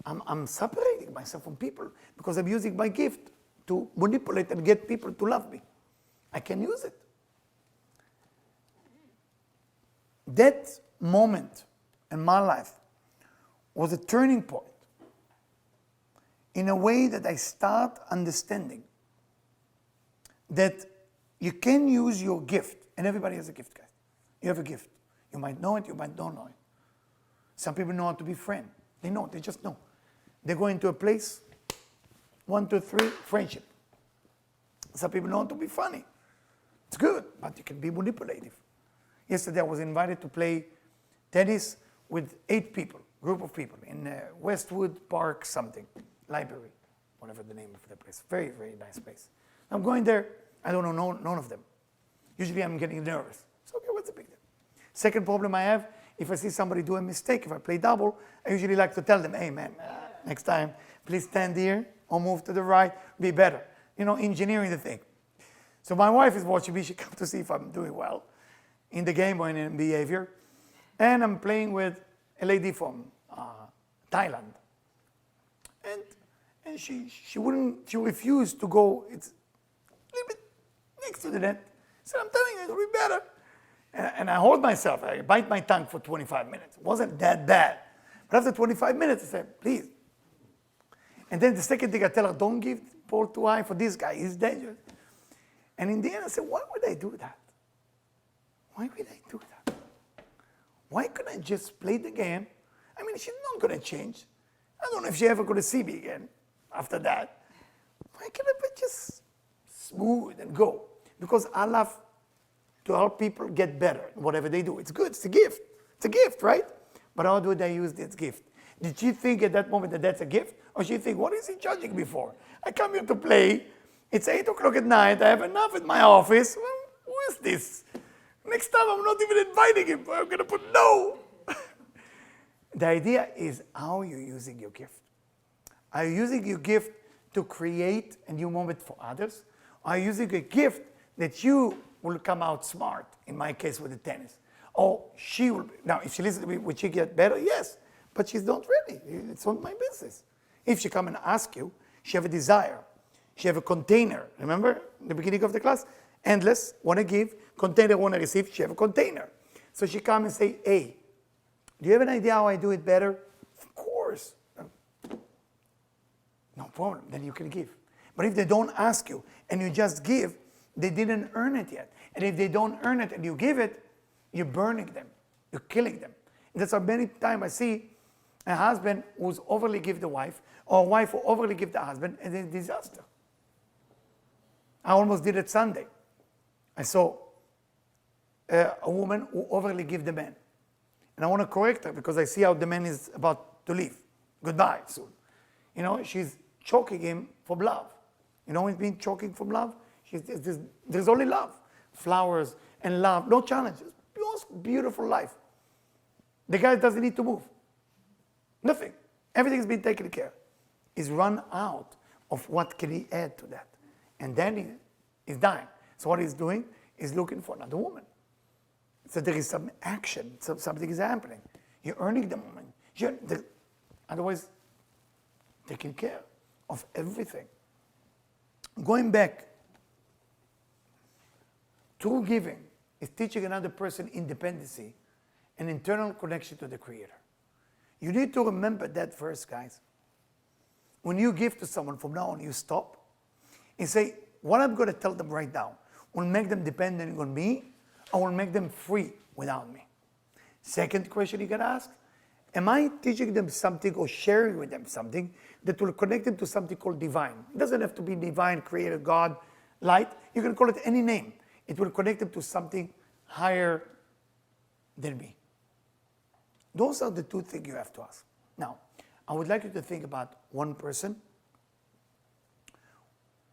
I'm separating myself from people because I'm using my gift to manipulate and get people to love me. I can use it. That moment in my life was a turning point in a way that I start understanding that you can use your gift, and everybody has a gift, guys. You have a gift. You might know it, you might not know it. Some people know how to be friends. They know, they just know. They go into a place, 1, 2, 3, friendship. Some people know how to be funny. It's good, but you can be manipulative. Yesterday I was invited to play tennis with 8 people, group of people, in Westwood Park something, library, whatever the name of the place. Very, very nice place. I'm going there, I don't know none of them. Usually I'm getting nervous. So okay, what's the big deal? Second problem I have, if I see somebody do a mistake, if I play double, I usually like to tell them, hey man, next time, please stand here or move to the right, be better. You know, engineering the thing. So my wife is watching me, she comes to see if I'm doing well in the game or in behavior. And I'm playing with a lady from Thailand. And she refused to go, it's a little bit next to the net. So I'm telling you, it'll be better. And I hold myself, I bite my tongue for 25 minutes. It wasn't that bad. But after 25 minutes, I said, please. And then the second thing I tell her, don't give ball too high for this guy, he's dangerous. And in the end, I said, why would I do that? Why would I do that? Why couldn't I just play the game? I mean, she's not going to change. I don't know if she ever going to see me again after that. Why can't I be just smooth and go? Because I love to help people get better in whatever they do. It's good, it's a gift. It's a gift, right? But how do they use this gift? Did she think at that moment that that's a gift? Or she think, what is he judging me for? I come here to play. It's 8 o'clock at night. I have enough in my office. Well, who is this? Next time I'm not even inviting him. I'm going to put no. The idea is how you're using your gift. Are you using your gift to create a new moment for others? Are you using a gift that you will come out smart, in my case with the tennis? Or she will, now if she listens to me, will she get better? Yes, but she's not ready. It's not my business. If she come and ask you, she have a desire. She have a container. Remember in the beginning of the class? Endless, want to give, container, want to receive. She have a container. So she come and say, hey, do you have an idea how I do it better? Of course. No problem, then you can give. But if they don't ask you and you just give, they didn't earn it yet. And if they don't earn it and you give it, you're burning them. You're killing them. And that's how many times I see a husband who's overly give the wife, or a wife who overly give the husband, and it's a disaster. I almost did it Sunday. I saw a woman who overly give the man. And I want to correct her because I see how the man is about to leave. Goodbye soon. You know, she's choking him from love. You know what it means, choking from love? There's only love. Flowers and love, no challenges. Most beautiful life. The guy doesn't need to move. Nothing. Everything's been taken care of. He's run out of what can he add to that. And then he's dying. So what he's doing is looking for another woman. So there is some action, something is happening. You're earning the moment. Otherwise, taking care of everything. Going back, true giving is teaching another person independency and internal connection to the Creator. You need to remember that verse, guys. When you give to someone, from now on, you stop and say, what I'm going to tell them right now will make them dependent on me, or will make them free without me. Second question you can ask, am I teaching them something or sharing with them something that will connect them to something called divine? It doesn't have to be divine, creator, God, light. You can call it any name. It will connect them to something higher than me. Those are the two things you have to ask. Now, I would like you to think about one person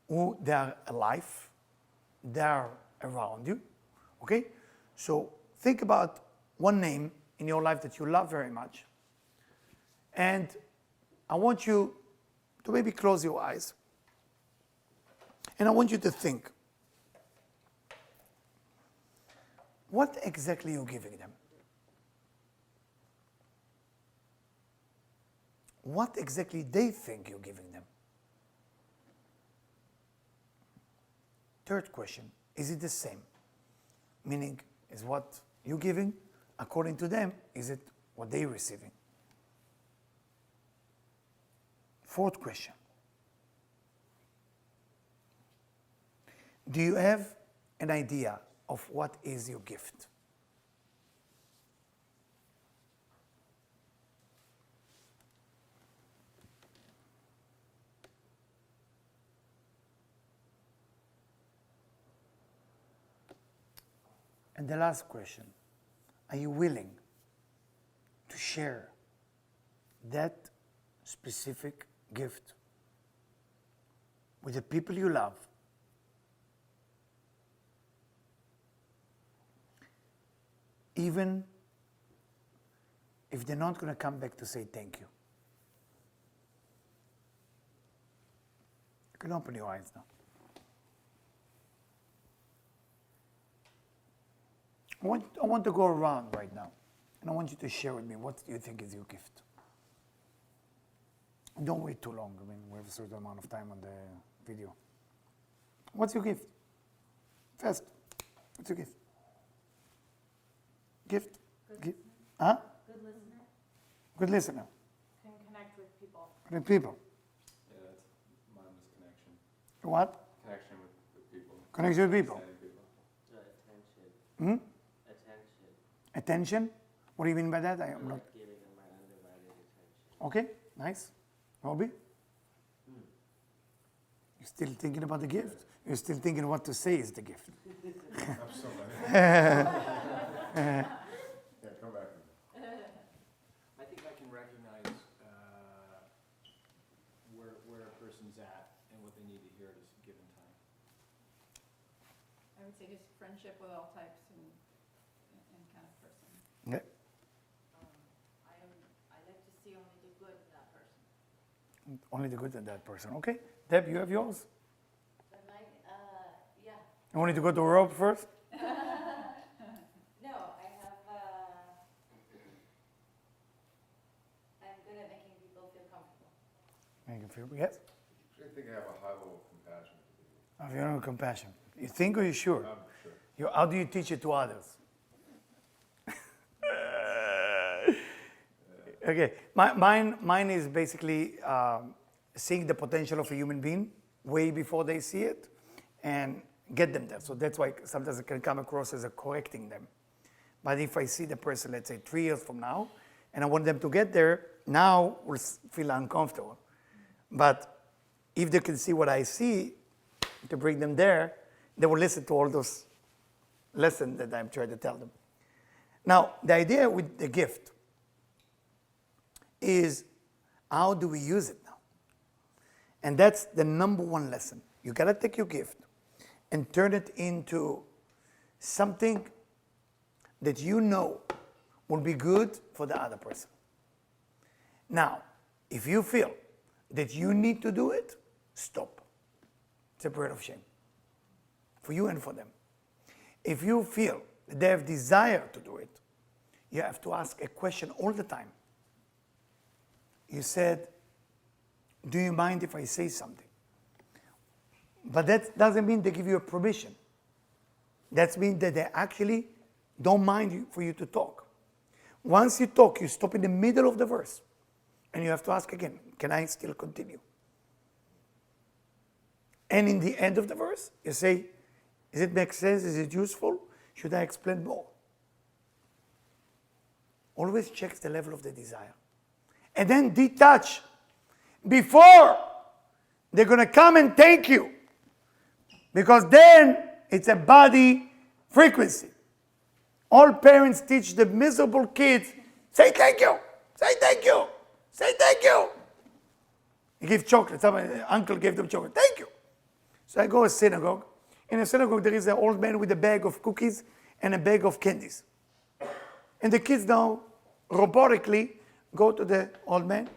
who they are alive, they are around you, okay? So think about one name in your life that you love very much. And I want you to maybe close your eyes. And I want you to think, what exactly are you giving them? What exactly they think you're giving them? Third question, is it the same? Meaning, is what you're giving, according to them, is it what they're receiving? Fourth question, do you have an idea of what is your gift? And the last question, are you willing to share that specific gift with the people you love, even if they're not going to come back to say thank you? You can open your eyes now. I want to go around right now, and I want you to share with me what you think is your gift. Don't wait too long. I mean, we have a certain amount of time on the video. What's your gift? Fast. What's your gift? Gift? Huh? Good listener. Good listener. Can connect with people. Good people. Yeah, that's, mine was connection. What? Connection with people. Connection with people. Understanding people. Attention. Hmm? Attention. Attention? What do you mean by that? I am not. Like giving them my undivided attention. Okay, nice. Robbie? You're still thinking about the gift? You're still thinking what to say is the gift. Absolutely. Yeah, come back. I think I can recognize where a person's at and what they need to hear at a given time. I would say just friendship with all types and kind of person. Yeah. I like to see only the good in that person. Only the good in that person. Okay. Deb, you have yours? Yeah. You want me to go to Rob first? No, I have, I'm good at making people feel comfortable. Make you feel, yes? I think I have a high level of compassion for people. Of your own compassion. You think or you sure? I'm sure. How do you teach it to others? Okay, mine is basically seeing the potential of a human being way before they see it and get them there. So that's why sometimes it can come across as a correcting them. But if I see the person, let's say 3 years from now, and I want them to get there, now we'll feel uncomfortable. But if they can see what I see to bring them there, they will listen to all those lessons that I'm trying to tell them. Now, the idea with the gift is how do we use it now? And that's the number one lesson. You gotta take your gift and turn it into something that you know will be good for the other person. Now, if you feel that you need to do it, stop. It's a breath of shame for you and for them. If you feel that they have desire to do it, you have to ask a question all the time. You said, do you mind if I say something? But that doesn't mean they give you a permission. That means that they actually don't mind for you to talk. Once you talk, you stop in the middle of the verse. And you have to ask again, can I still continue? And in the end of the verse, you say, does it make sense? Is it useful? Should I explain more? Always checks the level of the desire. And then detach before they're going to come and thank you. Because then it's a body frequency. All parents teach the miserable kids, say thank you, say thank you, say thank you. You give chocolate. Uncle gave them chocolate. Thank you. So I go to a synagogue. In a synagogue, there is an old man with a bag of cookies and a bag of candies. And the kids now robotically go to the old man.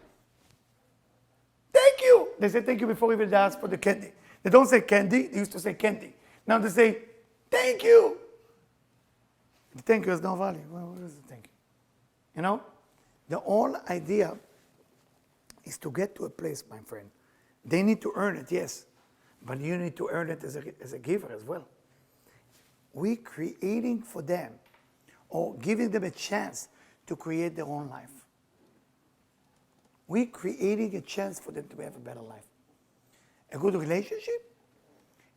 Thank you. They say thank you before even they ask for the candy. They don't say candy, they used to say candy. Now they say, thank you. The thank you has no value. Well, what is the thank you? You know? The whole idea is to get to a place, my friend. They need to earn it, yes. But you need to earn it as a giver as well. We creating for them or giving them a chance to create their own life. We creating a chance for them to have a better life. A good relationship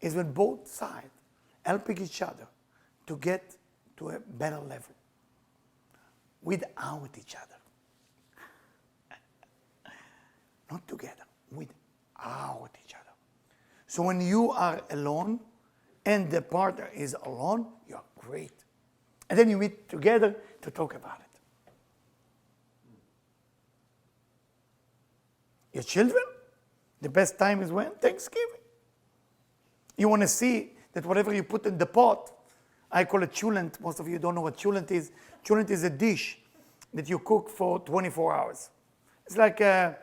is when both sides helping each other to get to a better level without each other. Not together, without each other. So when you are alone and the partner is alone, you're great. And then you meet together to talk about it. Your children, the best time is when? Thanksgiving. You want to see that whatever you put in the pot, I call it chulent. Most of you don't know what chulent is. Chulent is a dish that you cook for 24 hours. It's like a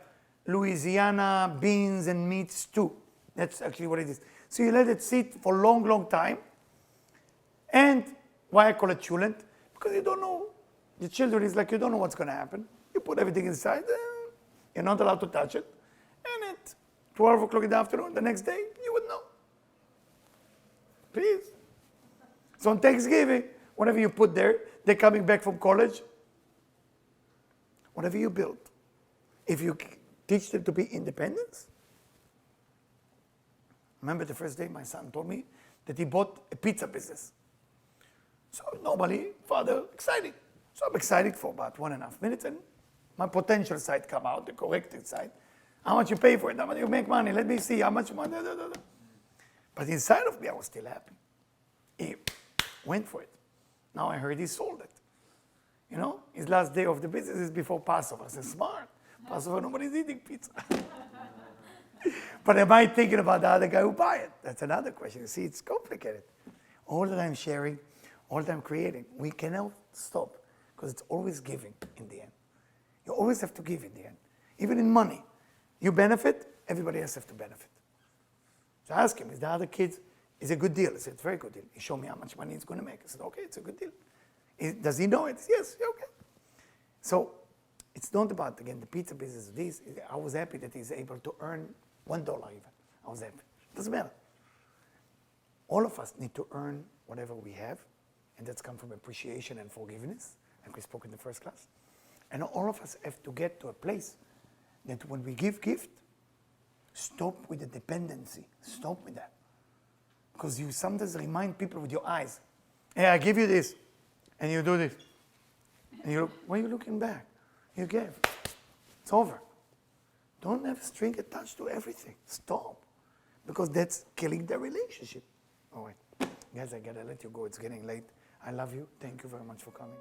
Louisiana beans and meat stew. That's actually what it is. So you let it sit for a long, long time. And why I call it chulent? Because you don't know. The children is like you don't know what's going to happen. You put everything inside. You're not allowed to touch it. And at 12 o'clock in the afternoon, the next day, you would know. Please. So on Thanksgiving, whatever you put there, they're coming back from college. Whatever you build, if you teach them to be independent. Remember the first day my son told me that he bought a pizza business. So normally, father, exciting. So I'm excited for about 1.5 minutes, and my potential side come out, the corrected side. How much you pay for it? How much you make money? Let me see how much money. But inside of me, I was still happy. He went for it. Now I heard he sold it. You know, his last day of the business is before Passover. I said, smart. Passover, nobody's eating pizza. But am I thinking about the other guy who buy it? That's another question. You see, it's complicated. All that I'm sharing, all that I'm creating, we cannot stop because it's always giving in the end. You always have to give in the end. Even in money. You benefit, everybody else has to benefit. So I asked him, is the other kids, is it a good deal? I said, it's a very good deal. He showed me how much money he's going to make. I said, okay, it's a good deal. Does he know it? Yes, okay. So it's not about, again, the pizza business. I was happy that he's able to earn $1 even. I was happy. Doesn't matter. All of us need to earn whatever we have, and that's come from appreciation and forgiveness, like we spoke in the first class. And all of us have to get to a place that when we give gift, stop with the dependency. Stop with that. Because you sometimes remind people with your eyes, hey, I give you this, and you do this. And you look, why are you looking back? You gave. It's over. Don't have a string attached to everything. Stop. Because that's killing the relationship. All right. Guys, I got to let you go. It's getting late. I love you. Thank you very much for coming.